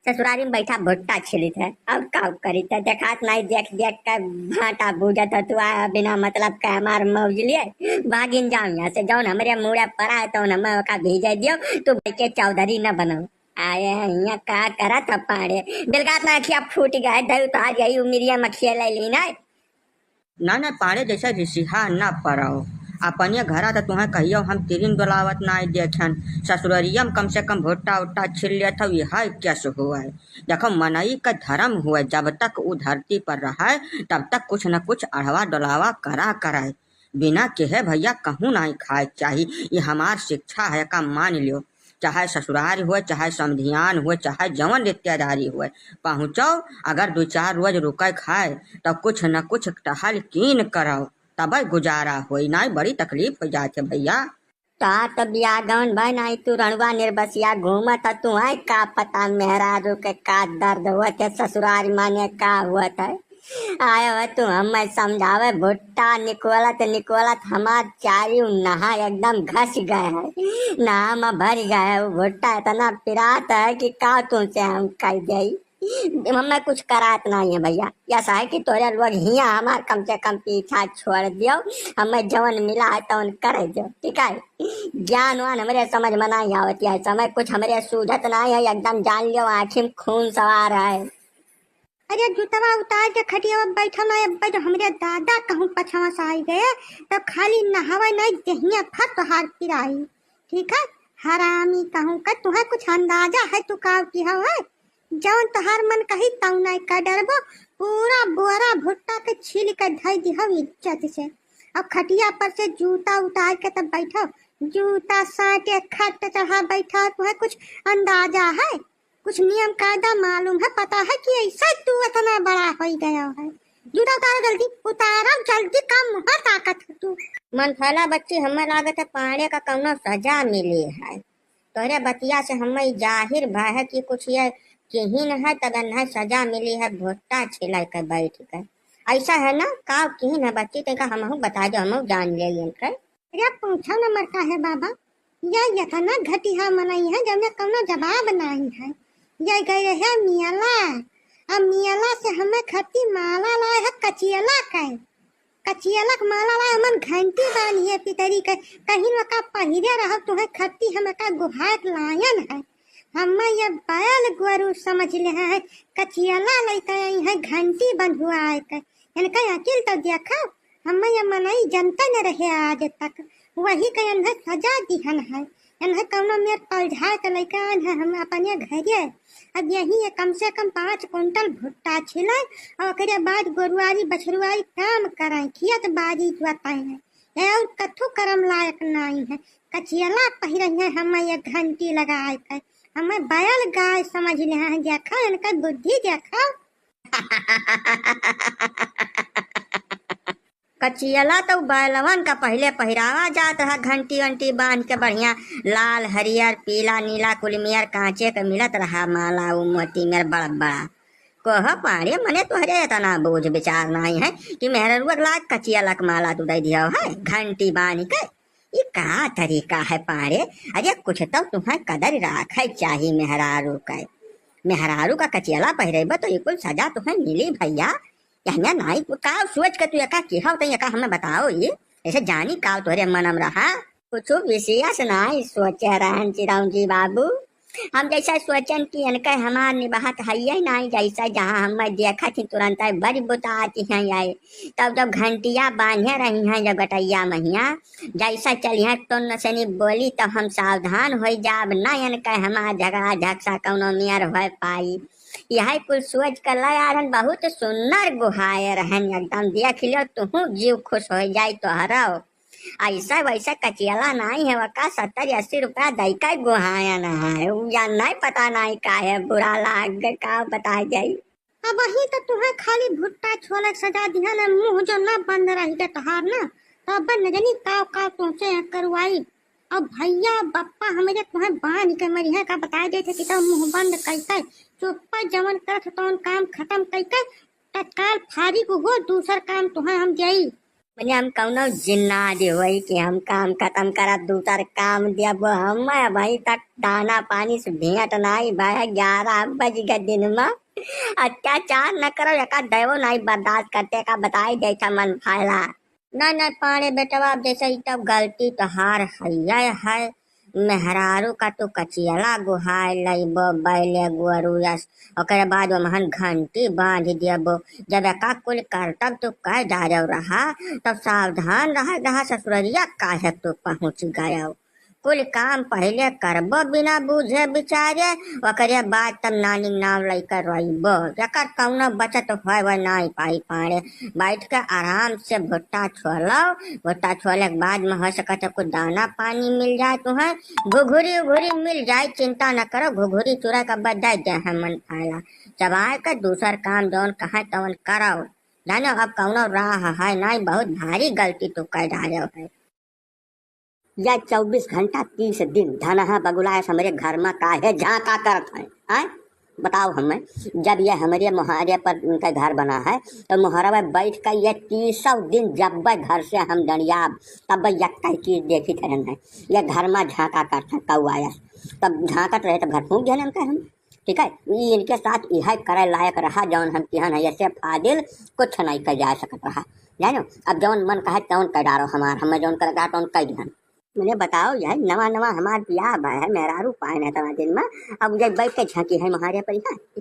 ससुरारी में बैठा भुट्टा छिलित है। अब का करी था देखात नहीं, देख देख कर भाटा बूझत तू आया बिना मतलब का हमार मौज लिए भागिन जाओ यहाँ से। जौन हमारे मुड़े पड़ा है तो हमें का भेज दियो, तू भाई के चौधरी न बनो। आए यहाँ का करा था पाड़े बिलगात ना खिया फूट गए दही तो आज यही उमिरिया मखिया ले ली ना। ना पाड़े जैसा रिसिहा ना पड़ो। अपने घर तो तुम्हें कहियो हम तिरिन डोलावत ना देखन। ससुररिया में कम से कम भुट्टा उट्टा छिल लिया था, यह कैसे हुआ है। देखो मनई का धर्म हुआ, जब तक वो धरती पर रहा है तब तक कुछ न कुछ अढ़वा डोलावा करा कराए। बिना कहे भैया कहूँ नहीं खाए चाहिए, ये हमार शिक्षा है का मान लियो। चाहे ससुराल हुए, चाहे समधियान हुए, चाहे जवन रिश्तेदारी हुए, पहुँचो अगर 2-4 रोज रुके खाए तो कुछ न कुछ टहल कीन करो, तब गुजारा होई ना। बड़ी तकलीफ हो जाते भैया। तो बिया गवन भाई नहीं तू रणवा निर्बसिया घूमत तू है का पता मेहरारू के का दर्द हुआ थे ससुराल माने का हुआ था। आयो है तू हमें समझावे भुट्टा निकोलत हमार चारियों नहा एकदम घस गए है, नहा में भर गए है। भुट्टा इतना पिरात है कि का तुमसे हम कह जाई। हमें कुछ करात नहीं है भैया, ऐसा है कि तोरे लोग हिया हमार कम से कम पीछा छोड़ दियो। हमें जवन मिला है तो कर दो, ठीक है। ज्ञान वान हमारे समझ में नहीं आवती है, समय कुछ हमारे सूझत नहीं है, एकदम जान लियो आँखी में खून सवार है। अरे जूतवा उतार के खटिया बैठल है। तो हमारे दादा कहूँ पछवा से आई गए तो खाली नहावा नहीं दहिया फट हार पिराई, ठीक है। हरामी कहूँ का तुम्हें कुछ अंदाजा है तू का की है। जौन तोहार मन कही तऊ नहीं का डरबो, पूरा बोरा भुट्टा के छील के धई दिहो इज्जत से। अब खटिया पर से जूता उतार के तब बैठो, जूता साटे खट चढ़ा बैठा। तुम्हें कुछ अंदाजा है, कुछ नियम कायदा मालूम है, पता है कि ऐसा तू इतना बड़ा हो गया है। जूता उतारो जल्दी, उतारो जल्दी, काम मुहर ताकत है तू। मन फैला बच्ची हमें लागत है पाड़े का कौनो सजा मिली है। तोहरे बतिया से हमें जाहिर भय है कि कुछ ये किहिन है तब न सजा मिली है भुट्टा छिला के बैठ के। ऐसा है ना का किहिन है बच्ची, तेका हमहू बता दो, हम जान ले कर। अरे पूछो न मरता है बाबा, यह इतना घटिया मनई है जब कौनो जवाब नहीं है। यह गए है मियाला, अब मियाला से हमें खती माला लाए है कचियला का। कचियला का माला लाए हमन घंटी बानी है पितरी के, कहीं न का पहिरे रह तुम्हें खती हमें का गुहाट लायन है। हमें ये बैल गोरू समझ ले है, कचियला लेकर आई है घंटी बंधुआ है। इनका अकेल तो देखा हमें ये मनई जनता न रहे आज तक, वही का इन्हें सजा दिहन है। इन्हें कौनो मेर पलझा के लेकर है हम अपने घरे। अब यही है कम से कम 5 कुंटल भुट्टा छिले और ओकरे बाद गोरुआरी बछरुआरी काम कराए, खियत बाजी जुआताए है और कथु करम लायक नहीं है। कचियला पहिरे है हमें ये घंटी लगाए कर, हमें बैल गाय समझ ले हैं। देखा इनका बुद्धि देखा। कचियला तो बैलवन का पहले पहिरावा जात है, घंटी घंटी बांध के बढ़िया लाल हरियर पीला नीला कुलमियर कांचे के मिलत रहा माला उ मोती मेर बड़ा बड़ा। कह पाड़े मने तुहरे इतना बोझ विचार नहीं है कि मेहरुआ ला कचियला का माला तू दे दिया है घंटी बांध के। ये का तरीका है पाड़े, अरे कुछ तो तुम्हें कदर राखे चाहिए मेहरारू का। मेहरारू का कचियला पहिरेब तो ये कुल सजा तुम्हें मिली भैया। यहाँ नहीं का सोच के तू यका किहा तो यका हमें बताओ, ये ऐसे जानी का तोरे मनम रहा कुछ विशेष नहीं सोचे रहन चिराऊ जी बाबू। हम जैसा सोचन कि इनका हमार निभात है नहीं, जैसा जहाँ हमें देखा थी तुरंत बड़ी बुताती हैं आए। तब जब घंटिया बांधे रही हैं जब गटैया महिया जैसा चलिए तो नसनी बोली तो हम सावधान हो जाब ना, इनका हमार झगड़ा झगसा कौनो मेयर हो पाई। यह कुल सोच कर लायारन बहुत सुंदर गुहाए रहन, एकदम देख लियो तुहू जीव खुश हो जाए तोहरा। ऐसा वैसा कचियला नहीं है, वका 70-80 रुपया दई का गुहाया ना है, या नहीं पता नहीं का है, बुरा लाग का बता जाई। अब वही तो तुम्हें खाली भुट्टा छोले सजा दिया ना, मुंह जो ना बंद रही के तहार ना, तब न जानी का तुमसे करवाई। अब भैया बप्पा हमें तुम्हें बांध के मरी है का बता देते कि तो मुंह बंद कैसे चुप्पा जमन करत तो काम खत्म कैके तत्काल फारिग हो, दूसर काम तुम्हें हम जाई। मैंने हम कौनो जिन्ना दे वही कि हम काम खत्म करा दूसर काम दिया वो हम वही तक दाना पानी से भेंट नाई भाई 11 बज गए दिन में अत्याचार न करो एका दैवो नहीं बर्दाश्त करते का बताई जैसा मन फायला नहीं पाड़े बेटवा अब जैसे ही तब गलती तो हार है मेहरारू का तो कचियला गुहाय लइबो बैले गुअरू यस ओकरे बाद वमहन घंटी बांध दियबो जब एका कुल करतब तो कह डारो रहा तब सावधान रहा ससुररिया काहे तो पहुंच गया कुल काम पहले करबो बिना बूझे बिचारे ओकरे बाद तब नानी नाम लेकर रहिबो जकर कौनो बचत होय वह नहीं पाई पाड़े बैठ के आराम से भुट्टा छोलो भुट्टा छोले के बाद में हो सकता कुछ दाना पानी मिल जाए तुम्हें घुघुरी उघुरी मिल जाए चिंता न करो घुघुरी चूरा का बजाय दे है मन फायला चबाए कर दूसर काम जौन कहा तवन करो जानो अब कौनो राह है नहीं बहुत भारी गलती तो कर डालो है या 24 घंटा 30 दिन धनहा बगुलाए हमारे घर में काहे झांका करत है आय बताओ हमें जब ये हमारे मुहारे पर उनका घर बना है तो मुहारा में बैठ कर ये 30 दिन जब घर से हम डरियाब तब यक्का चीज देखी थे है ये घर में झांका करता कौआया तब झांकत रहे तब घर फूक दिया हम ठीक है इनके साथ यह करे लायक रहा जौन हम तिहन है ऐसे फादिल कुछ नहीं कर जा सकत रहा जानो अब जौन मन कहे तौन कर डारो हमें जौन कर रहा तौन कर दिहन मुझे बताओ यार नवा नवा हमार ब्याह है मेहरारू पाए है तवा दिन में अब जब बैठ के झांकी है महारे पर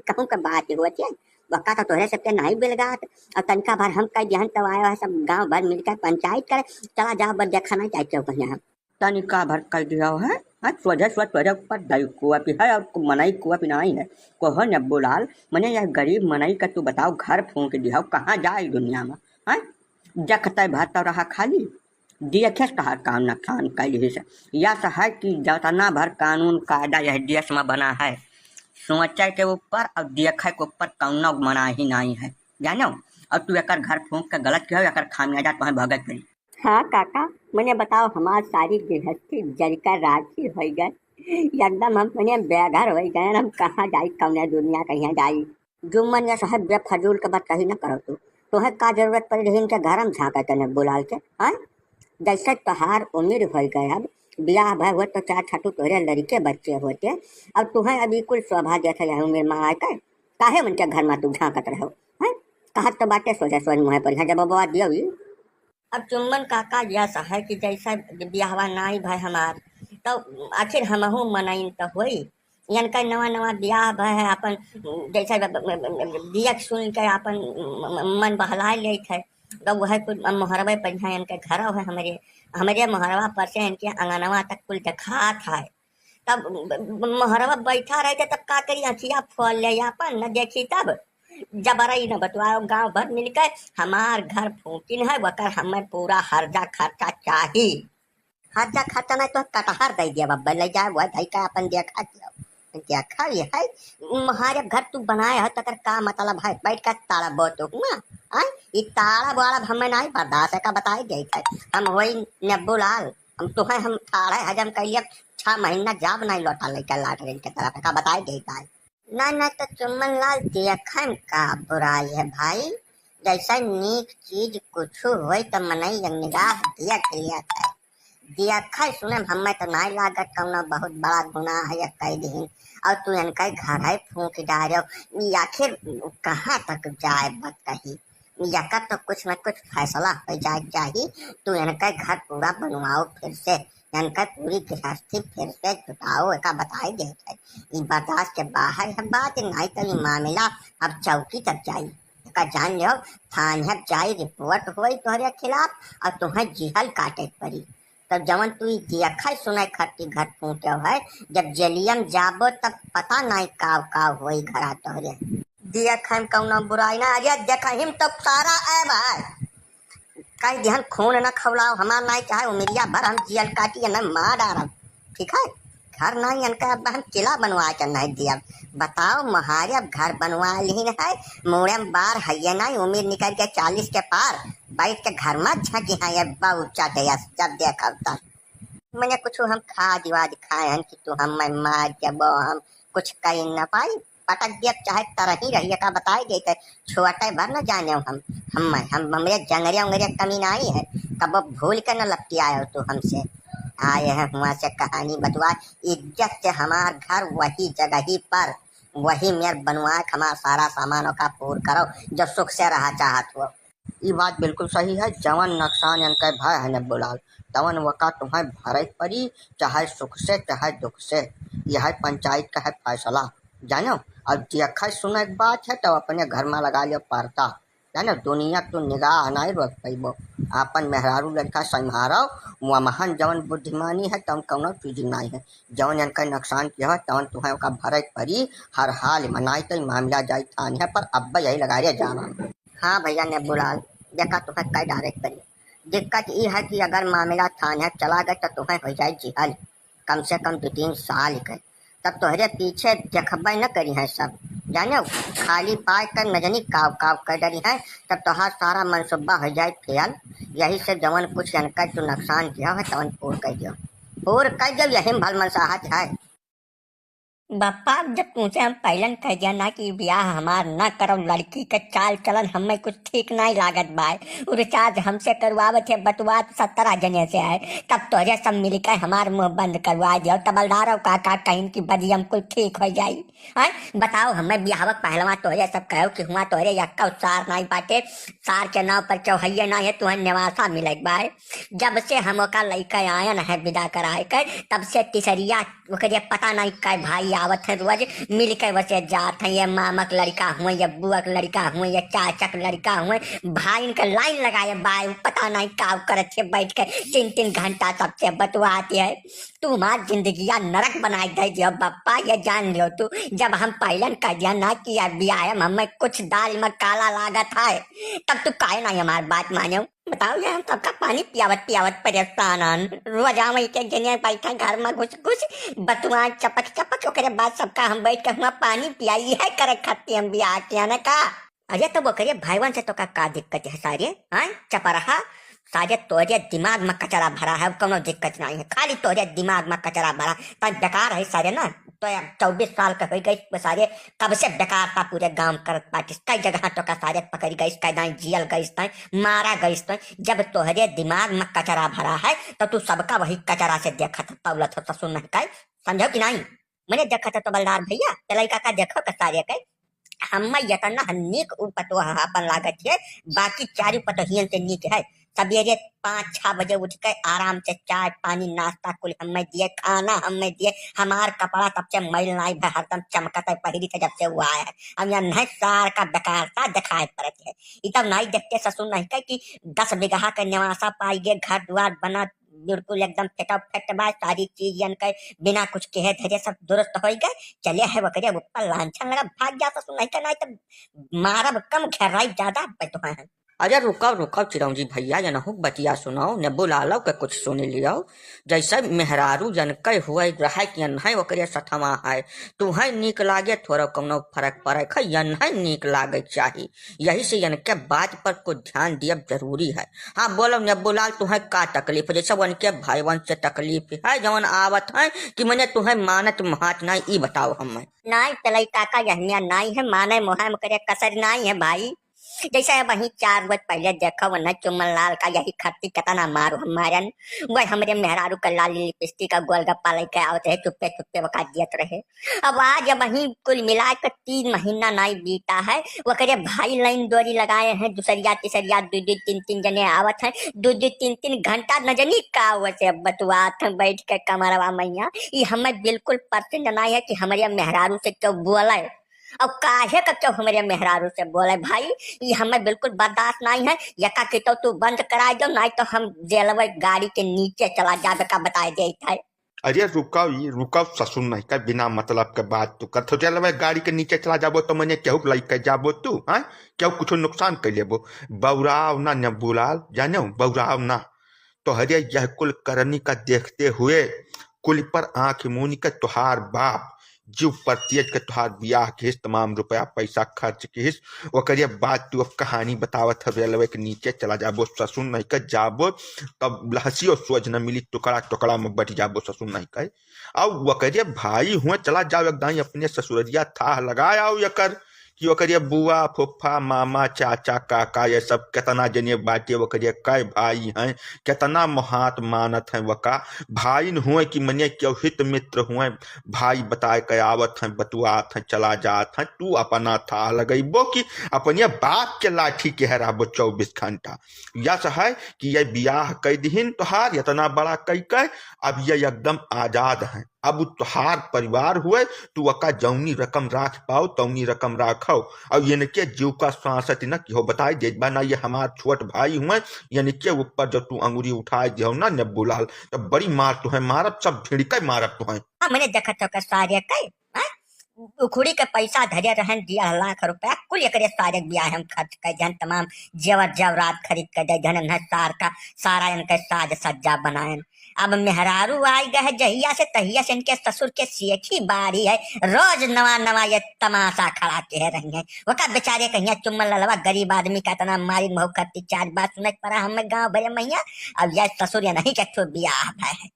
कहूँ का बात हुआ है वक्का तो तोहरे सबके नहीं बिलगात और तनका भर हम कह दिहन तब आया है सब गांव भर मिलकर पंचायत करे चला जाओ बस देखा नहीं चाहिए कहीं हम तनिका भर कर दिया है स्वजह पर दई कुआ पी है और मनई कुआ पिनाई है कोहो न बुलाल मने यह गरीब मनई का तू बताओ घर फूंक दिया कहाँ जाए दुनिया में है जखते भरता रहा खाली देखे कहा काम नुकसान कैली से या है कि जितना भर कानून कायदा यह देश में बना है सोचे के ऊपर और देखे के ऊपर कौनो मना ही नहीं है जानो और तू एक घर फूंक के गलत किया एक खामियाजा तुम्हें भगत करी हाँ काका मैंने बताओ हमारी सारी गृहस्थी जलकर राजी हो गए एकदम हम मैंने बेघर हो गए हम कहाँ जाई कौन दुनिया कहीं जाई जुम्मन या साहब बेफजूल के बात कहीं ना करो तू तुम्हें का जरूरत पड़ी रही इनके घर हम झाँका तने बुलाल के हाँ जैसे तोहार उम्र हो गए अब ब्याह भाई हो तो चार छठू तोहरे लड़के बच्चे होते अब तुम्हें अभी कुल शोभा जैसे यह उम्र में आकर काहे उनके घर में तू झाँकत रहो है कहा तो बातें सोचे सोच मुँह पर जब बबुआ दियो अब चुम्बन काका जैसा है कि जैसा ब्याहवा नाई भाई हमार तो आखिर हमहू मनाइन तो हुई इनका नवा नवा ब्याह भाई है अपन जैसा बिया सुन के अपन मन बहला ले थे तो वह कुछ मुहरबे पर इनके घर है हमारे मुहरबा पर से इनके अंगनवा तक कुल देखा था तब मुहरबा बैठा रहते तब का करी अखिया फोल ले अपन न देखी तब जबरई न बतवाओ गांव भर मिलकर हमार घर फूकिन है वकर हमें पूरा हर्जा खर्चा चाहिए हर्जा खर्चा नहीं तो कटहर दे दिया बब्बा ले जाए वह धई का अपन देखा देखा ये है हमारे घर तू बनाए है तकर का मतलब है बैठ कर ताड़ा बहुत हुआ ये ताड़ा बाड़ा हमें नहीं बर्दाश्त का बताई गई थे हम वही नब्बू लाल हम तुम्हें हम ताड़े हजम कर लिया 6 महीना जब नहीं लौटा लेकर लाट रही के तरफ का बताई गई था नहीं तो चुम्बन लाल देखन का बुराई है भाई जैसा नीक चीज कुछ हो तो मनई निगाह देख लिया था देखा सुने हमें तो नहीं लागत कौना बहुत बड़ा गुनाह है कई दिन और तू इनका घर है फूंक डालो आखिर कहाँ तक जाए बात कही यका तो कुछ न कुछ फैसला हो जाए चाहिए तू इनका घर पूरा बनवाओ फिर से इनका पूरी गृहस्थी फिर से जुटाओ एक बताई देते ये बर्दाश्त के बाहर है बात नहीं तो ये मामला अब चौकी तक जाये का जान लो थाने जाई रिपोर्ट हुई तुम्हारे खिलाफ और तुम्हें जिहल काटे पड़ी तब जवन तू देखा सुनाई खट्टी घर फूटे है जब जलियम जाबो तब पता नहीं काव होई घरा तोहरे देखा कौना बुराई ना अरे देखा हिम तो सारा ऐब है कहीं ध्यान खून न खवलाओ हमार नहीं चाहे उमरिया भर हम जियल काटी न मार डारब ठीक है घर नहीं इनका अब हम किला बनवा कर नहीं दिया बताओ महारे अब घर बनवा ली है मोड़े में बार है नहीं उम्र निकल के 40 के पार बैठ के घर में झकी है ये ऊंचा गया जब देखा तब मैंने कुछ हम खा दिवा दिखाए हैं कि तू हम मार जब हम कुछ कह न पाई पटक दिया चाहे तरह ही रहिए का बताए देते छोटे भर न जाने हम हमरे जंगरिया उंगरिया कमी ना आई है कब भूल कर न लपटी आए हो तू हमसे आए हैं वहाँ से कहानी बतवा इज्जत से हमार घर वही जगह ही पर वही मेर बनवा हमारा सारा सामानों का पूर करो जो सुख से रहा चाहत हो। ये बात बिल्कुल सही है। जवन नुकसान इनके भाई है न बुलाल तवन वका तुम्हें भरे पड़ी चाहे सुख से चाहे दुख से। यह पंचायत का है फैसला जानो। अब देखा सुना एक बात है तो अपने घर में लगा लियो पड़ता जानो। दुनिया तू निगाह नहीं रोक पैबो अपन मेहरारू लड़का संहारो वह महान जवन बुद्धिमानी है तवन कौनो चीज नहीं है। जवन इनका नुकसान किया है तवन तुम्हें का भरे पड़ी हर हाल मनाई तो मामला जाए थाने है पर अब यही लगा रहे जाना। हाँ भैया ने बुलाल देखा तुम्हें कई डायरेक्ट करी दिक्कत ये है कि अगर मामला थाने चला गए तो तुम्हें हो जाए जिहल कम से कम 2-3 साल के तब तोहरे पीछे देखबे न करी है सब जानो। खाली पाए कर नजनी काव काव कर डरी है तब तोहार सारा मनसूबा हो जाए फेल। यही से जवन कुछ इनका जो नुकसान किया है तवन पूर कर दो यही भल मनसाहत है। बापा जब तुमसे हम पहलन कह दिया ना कि ब्याह हमार ना करो लड़की के चाल चलन हमें कुछ ठीक नहीं लागत बाय रिचार्ज हमसे करवावत है बतुआत 17 जने से आए तब तोरे सब मिलकर हमार मुंह बंद करवा दियो तबलदारो काका कहीं की बदी हमको ठीक हो जाई है। बताओ हमें ब्याहवक पहलवा तोरे सब कहो कि हुआ तोरे यक्का सार नहीं पाटे सार के नाव पर चौहैया ना है तुम्हें निवासा मिले बाय। जब से हम का लड़का आयन है विदा कराए कर तब से तीसरिया पता नहीं कै भाई आवत है रोज मिल के वैसे जात है। ये मामक लड़का हुए ये बुआ लड़का हुए ये चाचक लड़का हुए भाई इनका लाइन लगाए बाय पता नहीं काव करते बैठ के 3-3 घंटा सबसे बतवाती है। तू हमार जिंदगिया नरक बनाई दे दियो बप्पा ये जान लियो तू। जब हम पहलन कह दिया ना कि ब्याह हमें कुछ दाल में काला लागत है तब तू काहे नहीं हमारी बात मानो। बताओ यार सबका पानी पियावत परेशान रोज आवे के जने बैठा घर में घुस बतुआ चपक ओकरे बाद सबका हम बैठ के हुआ पानी पियाई है करे खाती हम ब्याह किया ना का। अरे तो वो करे भाईवन से तो का दिक्कत है सारे हाँ चपा रहा सारे तोरे दिमाग में कचरा भरा है कोनो दिक्कत नहीं है खाली तोरे दिमाग में कचरा भरा तब बेकार है सारे ना। तो 24 साल का हो गई सारे कब से बेकार था पूरे गांव करत पाटिस कई जगह तो का सारे पकड़ गई कई जियल गई मारा गई जब तोहरे दिमाग में कचरा भरा है तो तू सबका वही कचरा से देखा था तौलत हो सुन नहीं समझो कि नहीं। मैंने देखा था तो बलदार भैया चलाई काका देखो का सारे कई हम यतना नीक उपतो अपन लागत है बाकी चारू पतोहियन से नीक है। सवेरे 5-6 बजे उठ के आराम से चाय पानी नाश्ता कुल हमें दिए खाना हमें दिए हमार कपड़ा तब से मैल नहीं भाई हरदम चमकता है पहली से जब से हुआ है। हम यहाँ नहीं सार का बेकार सा दिखाई पड़ते है तब नहीं देखते ससुर नहीं कह कि 10 बीघा का निवासा पाइए घर द्वार बना बिल्कुल एकदम फिट बा सारी चीज के बिना कुछ कहे धरे सब दुरुस्त हो गए चले है वकरे ऊपर लांछन लगा भाग जा ससुर नहीं का नहीं तो मारब कम खेराई ज्यादा बैठो है। अरे रुकाओ चिरौंजी भैया जनहु बतिया सुनाओ ने बुला लो के कुछ सुन लियो। जैसे मेहरारू जनके हुए रहे कि नहीं ओकरे सथमा है तुम्हें नीक लागे थोड़ा कौनो फर्क पड़े है या नहीं नीक लागे चाहिए। यही से इनके बात पर कुछ ध्यान दिया जरूरी है। हाँ बोलो ने बुलाल तुम्हें का तकलीफ है जैसे उनके भाईवन से तकलीफ है जवन आवत है कि मैंने तुम्हें मानत महात नहीं ई बताओ हमें। नहीं तलई काका यहनिया नहीं है माने मोहम करे कसर नहीं है भाई। जैसे वही 4 बज पहले देखो वरना चुमन लाल का यही खट्टी कतना मारो हमारन वही हमारे मेहरारू का लाल लिपस्टिक का गोलगप्पा लेके आवते है चुप्पे वका दियत रहे। अब आज वही कुल मिला कर 3 महीना नहीं बीता है वो करे भाई लाइन डोरी लगाए हैं दूसरिया तीसरिया 2-3 जने आवत है 2-3 घंटा नजनी का वैसे बतुआत बैठ के कमरवा मैया ये हमें बिल्कुल पसंद नहीं है कि हमारे मेहरारू से क्यों बोले अब काहे का क्यों हमारे मेहरारू से बोले भाई ये हमें बिल्कुल बर्दाश्त नहीं है। यका के तो तू बंद करा दो नहीं तो हम जेलवे गाड़ी के नीचे चला जावे का बताए देता है। अरे रुकाओ ससुर नहीं का बिना मतलब के बात तू कर चल गाड़ी के नीचे चला जाबो तो मैंने केहू लैके जाबो तू हाँ क्या कुछ नुकसान कर लेबो बौराव ना न बुलाल जानो बौराव ना तो हरे यह कुल करनी का देखते हुए कुल पर आंख मुनी का तुहार बाप जीव प्रत्येज के तुहार बियाह किस तमाम रुपया पैसा खर्च किस ओकरे बाद तू अब कहानी बतावत है रेलवे के नीचे चला जाबो ससुर नहीं कर जाबो तब हंसियो सोच न मिली टुकड़ा टुकड़ा में बट जाबो ससुर नहीं कर अब ओकरे भाई हुए चला जाओ एकदम अपने ससुररिया था लगाया यकर कि ओकरे बुआ फुफ्फा मामा चाचा काका ये सब कितना जने बाटे ओकरे कई भाई हैं कितना महात मानत हैं वका भाई न हुए कि मने क्यों हित मित्र हुए भाई बताए के आवत हैं बतुआत हैं चला जात हैं तू अपना था लगैबो कि अपने बाप के लाठी के हराबो 24 घंटा यस है कि ये बियाह कई दिन तोहार इतना बड़ा कई कई अब ये एकदम आजाद है अब तुहार परिवार हुए तू अका जौनी रकम राख पाओ तौनी रकम राखो और ये के जीव का सांसत न कि हो बताए दे ना ये हमार छोट भाई हुए ये के ऊपर जो तू अंगुरी उठाए जो ना नब्बूलाल तो बड़ी मार तू है मारब सब भिड़के मारब तू है हमने देखा तो सारे कई उखुड़ी के पैसा धरे रहन दिया लाख रुपया कुल एकरे सारे बियाह हम खर्च कर जन तमाम जेवर जेवरात खरीद कर दे जन सार का सारा इनके साज सज्जा बनाए अब मेहरारू आई गए जहिया से तहिया से इनके ससुर के सीखी बारी है रोज नवा नवा ये तमाशा खड़ा के रही है वका बेचारे कहिया चुम्बन ललवा गरीब आदमी का इतना मारी महू करती चार बात सुन पड़ा हमें गाँव भरे मैया अब यह ससुर या नहीं के बियाह है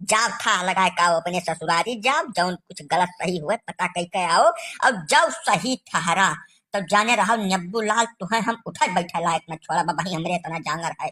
जाओ था लगाए का अपने ससुरारी जाओ जौन कुछ गलत सही हुए पता कही के आओ और जाओ सही ठहरा तो जाने रहो नब्बू लाल तुम्हें हम उठा बैठा लायक न छोड़ा बाबा हमरे इतना जांगर है